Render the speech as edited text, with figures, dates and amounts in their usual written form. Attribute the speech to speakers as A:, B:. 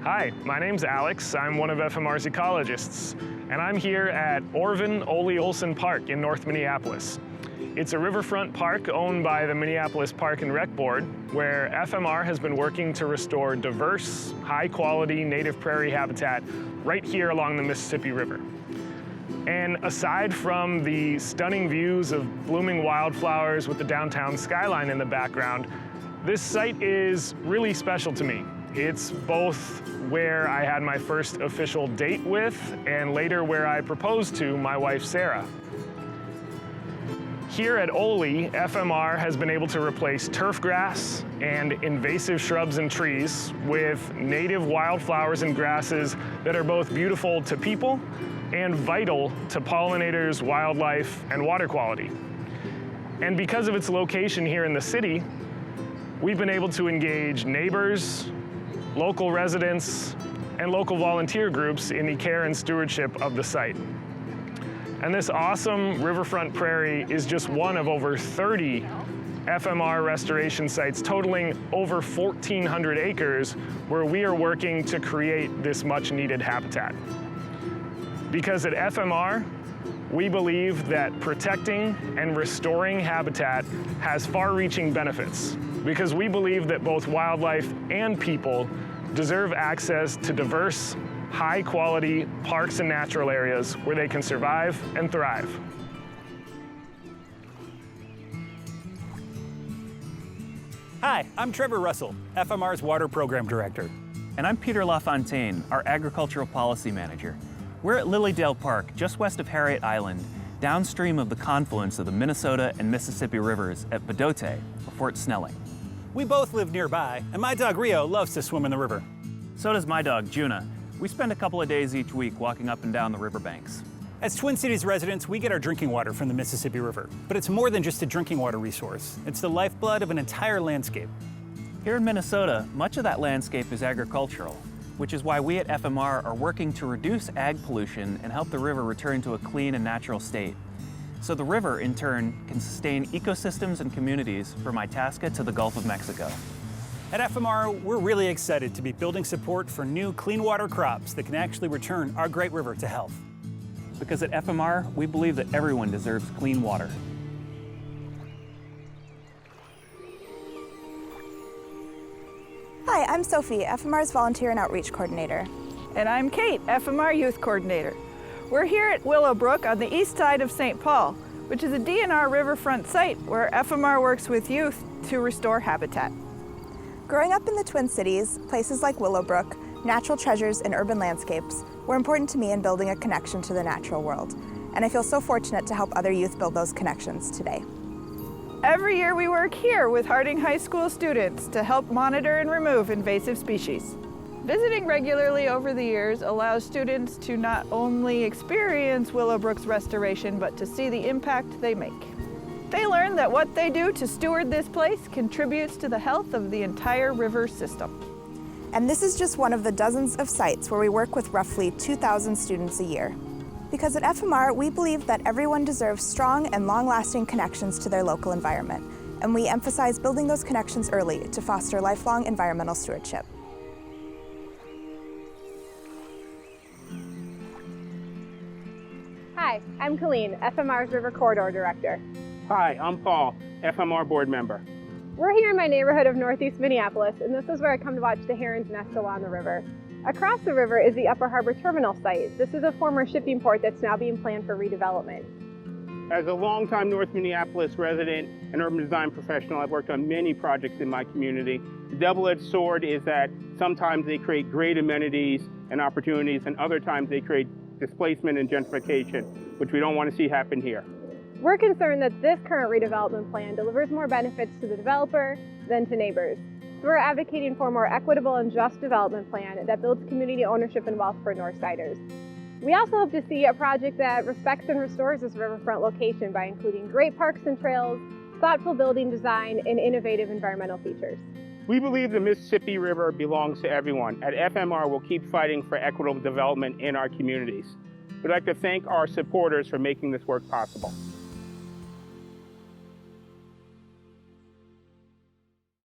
A: Hi, my name's Alex. I'm one of FMR's ecologists, and I'm here at Orvin Ole Olson Park in North Minneapolis. It's a riverfront park owned by the Minneapolis Park and Rec Board, where FMR has been working to restore diverse, high-quality native prairie habitat right here along the Mississippi River. And aside from the stunning views of blooming wildflowers with the downtown skyline in the background, this site is really special to me. It's both where I had my first official date with, and later where I proposed to my wife, Sarah. Here at Ole, FMR has been able to replace turf grass and invasive shrubs and trees with native wildflowers and grasses that are both beautiful to people and vital to pollinators, wildlife, and water quality. And because of its location here in the city, we've been able to engage neighbors, local residents, and local volunteer groups in the care and stewardship of the site. And this awesome riverfront prairie is just one of over 30 FMR restoration sites totaling over 1,400 acres where we are working to create this much needed habitat. Because at FMR, we believe that protecting and restoring habitat has far-reaching benefits, because we believe that both wildlife and people deserve access to diverse, high-quality parks and natural areas where they can survive and thrive.
B: Hi, I'm Trevor Russell, FMR's Water Program Director.
C: And I'm Peter LaFontaine, our Agricultural Policy Manager. We're at Lilydale Park, just west of Harriet Island, downstream of the confluence of the Minnesota and Mississippi rivers at Bedote, or Fort Snelling.
B: We both live nearby, and my dog Rio loves to swim in the river.
C: So does my dog, Juna. We spend a couple of days each week walking up and down the riverbanks.
B: As Twin Cities residents, we get our drinking water from the Mississippi River. But it's more than just a drinking water resource. It's the lifeblood of an entire landscape.
C: Here in Minnesota, much of that landscape is agricultural, which is why we at FMR are working to reduce ag pollution and help the river return to a clean and natural state. So the river, in turn, can sustain ecosystems and communities from Itasca to the Gulf of Mexico.
B: At FMR, we're really excited to be building support for new clean water crops that can actually return our great river to health.
C: Because at FMR, we believe that everyone deserves clean water.
D: Hi, I'm Sophie, FMR's Volunteer and Outreach Coordinator.
E: And I'm Kate, FMR Youth Coordinator. We're here at Willowbrook on the east side of St. Paul, which is a DNR riverfront site where FMR works with youth to restore habitat.
D: Growing up in the Twin Cities, places like Willowbrook, natural treasures and urban landscapes were important to me in building a connection to the natural world. And I feel so fortunate to help other youth build those connections today.
E: Every year we work here with Harding High School students to help monitor and remove invasive species. Visiting regularly over the years allows students to not only experience Willowbrook's restoration, but to see the impact they make. They learn that what they do to steward this place contributes to the health of the entire river system.
D: And this is just one of the dozens of sites where we work with roughly 2,000 students a year. Because at FMR, we believe that everyone deserves strong and long-lasting connections to their local environment, and we emphasize building those connections early to foster lifelong environmental stewardship.
F: Hi, I'm Colleen, FMR's River Corridor Director.
G: Hi, I'm Paul, FMR Board Member.
F: We're here in my neighborhood of Northeast Minneapolis, and this is where I come to watch the herons nest along the river. Across the river is the Upper Harbor Terminal site. This is a former shipping port that's now being planned for redevelopment.
G: As a longtime North Minneapolis resident and urban design professional, I've worked on many projects in my community. The double-edged sword is that sometimes they create great amenities and opportunities, and other times they create displacement and gentrification, which we don't want to see happen here.
F: We're concerned that this current redevelopment plan delivers more benefits to the developer than to neighbors. So we're advocating for a more equitable and just development plan that builds community ownership and wealth for Northsiders. We also hope to see a project that respects and restores this riverfront location by including great parks and trails, thoughtful building design, and innovative environmental features.
G: We believe the Mississippi River belongs to everyone. At FMR, we'll keep fighting for equitable development in our communities. We'd like to thank our supporters for making this work possible.